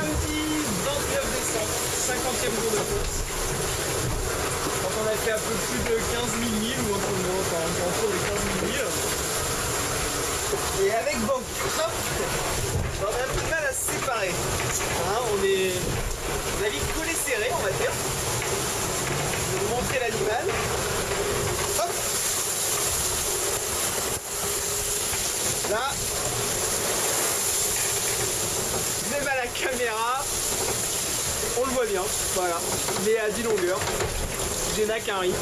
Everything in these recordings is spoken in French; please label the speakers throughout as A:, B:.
A: samedi 29 décembre, 50e jour de course. Quand on a fait un peu plus de 15 000 milles, ou un peu moins, enfin autour de 15 000 milles. Et avec Banque, hop, on a un peu de mal à se séparer. Hein, on a vite collé serré, on va dire. Je vais vous montrer l'animal. Hop. Là, même à la caméra, on le voit bien. Voilà, il est à 10 longueurs. Jenna Quinry.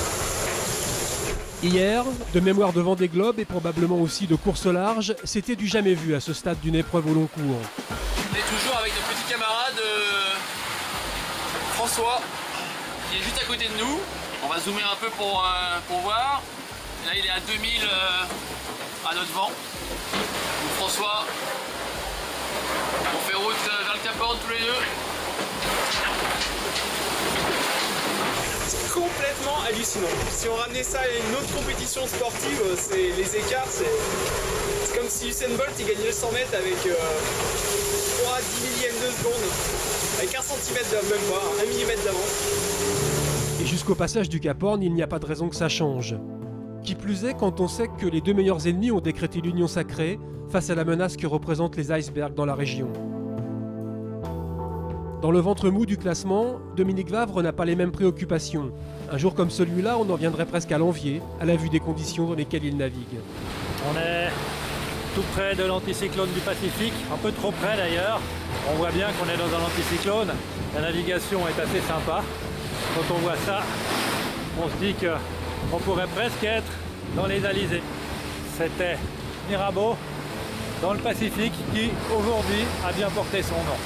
B: Hier, de mémoire de Vendée Globe et probablement aussi de course au large, c'était du jamais vu à ce stade d'une épreuve au long cours.
C: On est toujours avec notre petit camarade François, qui est juste à côté de nous. On va zoomer un peu pour voir. Là, il est à 2000 à notre vent. Donc François, on fait route vers le Cap Horn tous les deux.
A: Complètement hallucinant. Si on ramenait ça à une autre compétition sportive, les écarts, c'est comme si Usain Bolt il gagnait le 100 mètres avec 3 10 millièmes de seconde, avec 1 centimètre même pas, 1 millimètre d'avance.
B: Et jusqu'au passage du Cap Horn, il n'y a pas de raison que ça change. Qui plus est quand on sait que les deux meilleurs ennemis ont décrété l'union sacrée face à la menace que représentent les icebergs dans la région. Dans le ventre mou du classement, Dominique Vavre n'a pas les mêmes préoccupations. Un jour comme celui-là, on en viendrait presque à l'envier, à la vue des conditions dans lesquelles il navigue.
D: On est tout près de l'anticyclone du Pacifique, un peu trop près d'ailleurs. On voit bien qu'on est dans un anticyclone. La navigation est assez sympa. Quand on voit ça, on se dit qu'on pourrait presque être dans les alizés. C'était Mirabeau dans le Pacifique qui aujourd'hui a bien porté son nom.